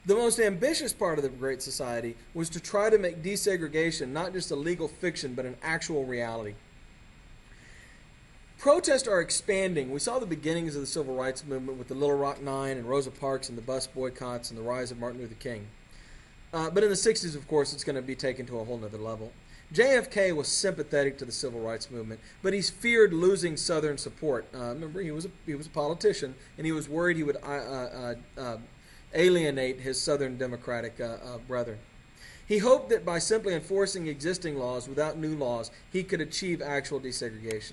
The most ambitious part of the Great Society was to try to make desegregation not just a legal fiction, but an actual reality. Protests are expanding. We saw the beginnings of the civil rights movement with the Little Rock Nine and Rosa Parks and the bus boycotts and the rise of Martin Luther King. But in the 60s, of course, it's going to be taken to a whole nother level. JFK was sympathetic to the civil rights movement, but he feared losing Southern support. Remember, he was a politician, and he was worried he would alienate his Southern Democratic brethren. He hoped that by simply enforcing existing laws without new laws, he could achieve actual desegregation.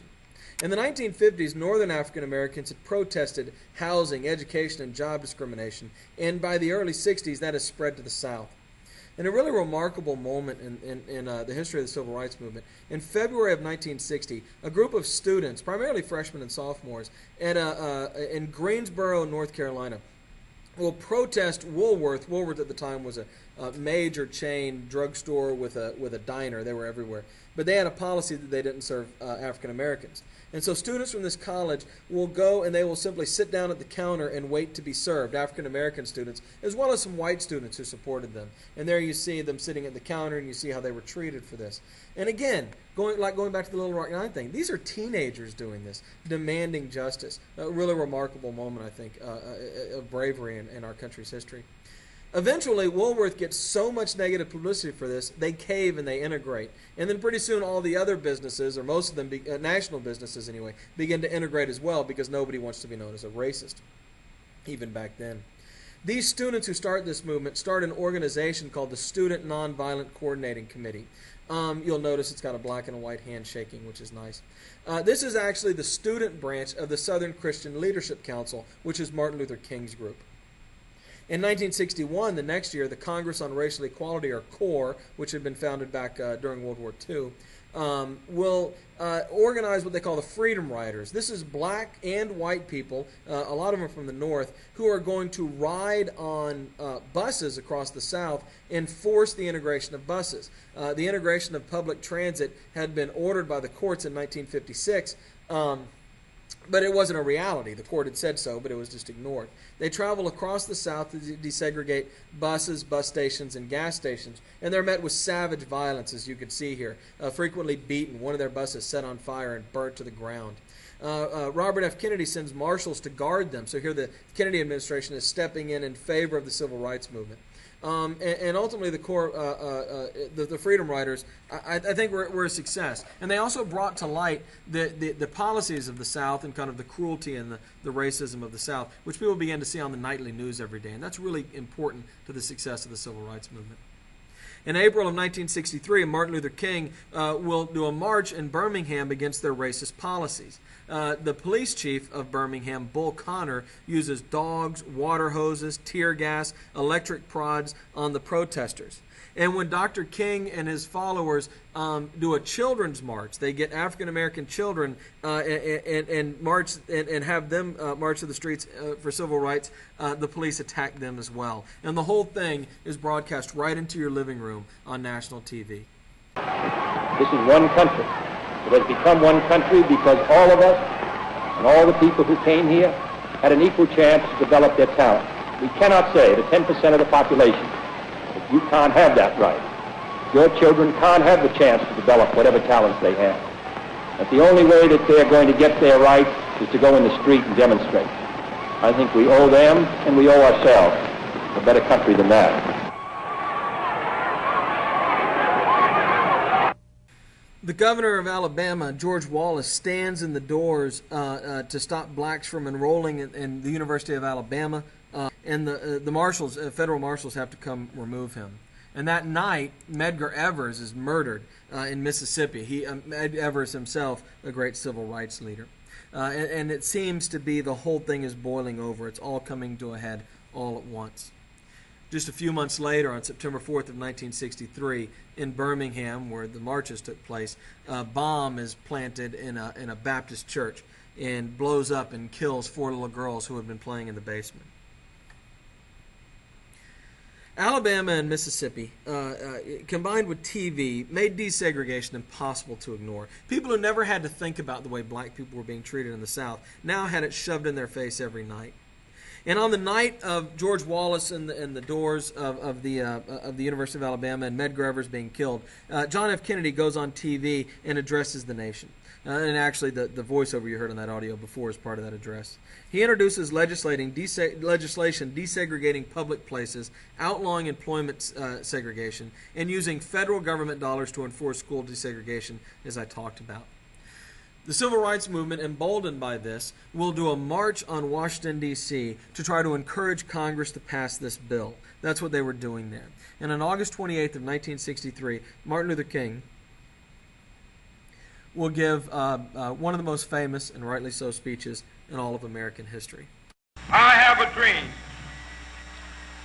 In the 1950s, Northern African Americans had protested housing, education, and job discrimination, and by the early 60s, that has spread to the South. In a really remarkable moment in the history of the Civil Rights Movement, in February of 1960, a group of students, primarily freshmen and sophomores, in Greensboro, North Carolina, will protest Woolworth. Woolworth at the time was a major chain drugstore with a diner. They were everywhere. But they had a policy that they didn't serve African Americans. And so students from this college will go and they will simply sit down at the counter and wait to be served, African American students, as well as some white students who supported them. And there you see them sitting at the counter and you see how they were treated for this. And again, going back to the Little Rock Nine thing, these are teenagers doing this, demanding justice. A really remarkable moment, I think, of bravery in our country's history. Eventually, Woolworth gets so much negative publicity for this, they cave and they integrate. And then pretty soon all the other businesses, or most of them, national businesses anyway, begin to integrate as well because nobody wants to be known as a racist, even back then. These students who start this movement start an organization called the Student Nonviolent Coordinating Committee. You'll notice it's got a black and a white hand shaking, which is nice. This is actually the student branch of the Southern Christian Leadership Council, which is Martin Luther King's group. In 1961, the next year, the Congress on Racial Equality, or CORE, which had been founded back during World War II, will organize what they call the Freedom Riders. This is black and white people, a lot of them are from the North, who are going to ride on buses across the South and force the integration of buses. The integration of public transit had been ordered by the courts in 1956, but it wasn't a reality. The court had said so, but it was just ignored. They travel across the South to desegregate buses, bus stations, and gas stations, and they're met with savage violence, as you can see here, frequently beaten. One of their buses set on fire and burnt to the ground. Robert F. Kennedy sends marshals to guard them. So here the Kennedy administration is stepping in favor of the civil rights movement. And ultimately, the Freedom Riders, I think, were a success. And they also brought to light the policies of the South and kind of the cruelty and the racism of the South, which people began to see on the nightly news every day. And that's really important to the success of the Civil Rights Movement. In April of 1963, Martin Luther King will do a march in Birmingham against their racist policies. The police chief of Birmingham, Bull Connor, uses dogs, water hoses, tear gas, electric prods on the protesters. And when Dr. King and his followers do a children's march, they get African American children and march and have them march to the streets for civil rights, the police attack them as well. And the whole thing is broadcast right into your living room on national TV. This is one country. It has become one country because all of us and all the people who came here had an equal chance to develop their talent. We cannot say to 10% of the population, you can't have that right. Your children can't have the chance to develop whatever talents they have. But the only way that they're going to get their rights is to go in the street and demonstrate. I think we owe them and we owe ourselves a better country than that. The governor of Alabama, George Wallace, stands in the doors to stop blacks from enrolling in the University of Alabama, and the marshals, federal marshals, have to come remove him. And that night, Medgar Evers is murdered in Mississippi. Ed Evers himself, a great civil rights leader. And it seems to be the whole thing is boiling over. It's all coming to a head all at once. Just a few months later, on September 4th of 1963, in Birmingham, where the marches took place, a bomb is planted in a Baptist church and blows up and kills 4 little girls who had been playing in the basement. Alabama and Mississippi, combined with TV, made desegregation impossible to ignore. People who never had to think about the way black people were being treated in the South now had it shoved in their face every night. And on the night of George Wallace and the doors of the University of Alabama and Medgar Evers being killed, John F. Kennedy goes on TV and addresses the nation. And actually, the voiceover you heard on that audio before is part of that address. He introduces legislation desegregating public places, outlawing employment segregation, and using federal government dollars to enforce school desegregation, as I talked about. The Civil Rights Movement, emboldened by this, will do a march on Washington, D.C. to try to encourage Congress to pass this bill. That's what they were doing there. And on August 28th of 1963, Martin Luther King will give one of the most famous, and rightly so, speeches in all of American history. I have a dream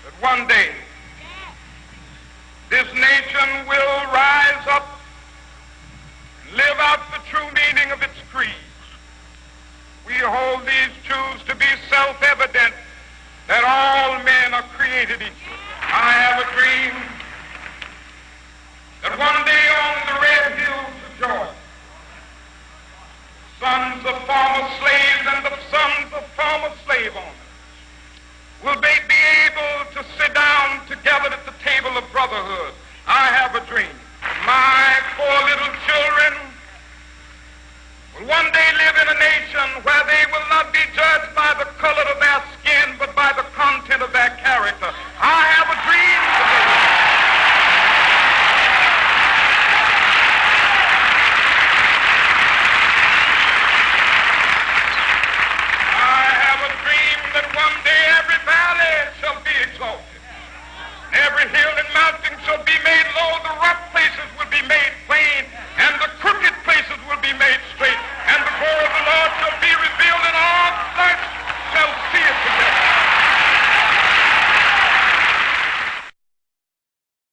that one day this nation will rise up and live out the true meaning of its creeds. We hold these truths to be self-evident, that all men are created equal. I have a dream that one day on the red hills of Georgia, sons of former slaves and the sons of former slave owners will be able to sit down together at the table of brotherhood. I have a dream. My poor little children will one day live in a nation where they will not be judged by the color of their skin, but by the content of their character. I have a dream today. That one day every valley shall be exalted, every hill and mountain shall be made low, the rough places will be made plain, and the crooked places will be made straight, and the glory of the Lord shall be revealed, and all flesh shall see it together.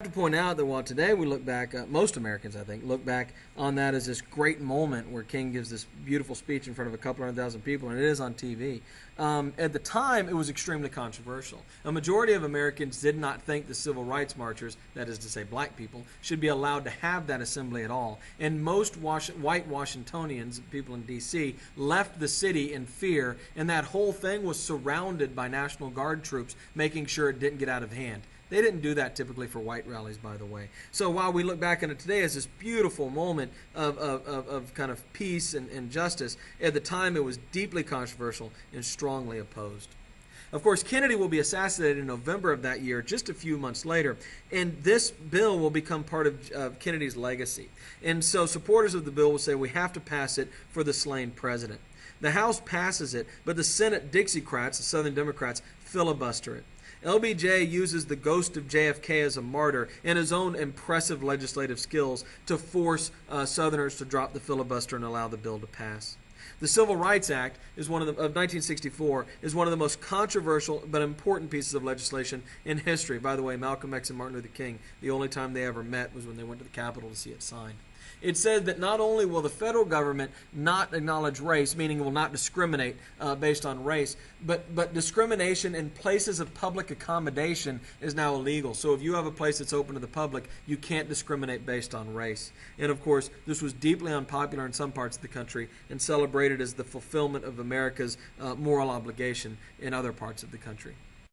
I have to point out that while today we look back, most Americans, I think, look back on that as this great moment where King gives this beautiful speech in front of a couple 100,000 people, and it is on TV. At the time, it was extremely controversial. A majority of Americans did not think the civil rights marchers, that is to say black people, should be allowed to have that assembly at all. And most white Washingtonians, people in D.C., left the city in fear, and that whole thing was surrounded by National Guard troops, making sure it didn't get out of hand. They didn't do that typically for white rallies, by the way. So while we look back on it today as this beautiful moment of kind of peace and justice, at the time it was deeply controversial and strongly opposed. Of course, Kennedy will be assassinated in November of that year, just a few months later, and this bill will become part of Kennedy's legacy. And so supporters of the bill will say we have to pass it for the slain president. The House passes it, but the Senate Dixiecrats, the Southern Democrats, filibuster it. LBJ uses the ghost of JFK as a martyr and his own impressive legislative skills to force Southerners to drop the filibuster and allow the bill to pass. The Civil Rights Act of 1964 is one of the most controversial but important pieces of legislation in history. By the way, Malcolm X and Martin Luther King, the only time they ever met was when they went to the Capitol to see it signed. It said that not only will the federal government not acknowledge race, meaning it will not discriminate based on race, but discrimination in places of public accommodation is now illegal. So if you have a place that's open to the public, you can't discriminate based on race. And of course, this was deeply unpopular in some parts of the country and celebrated as the fulfillment of America's moral obligation in other parts of the country.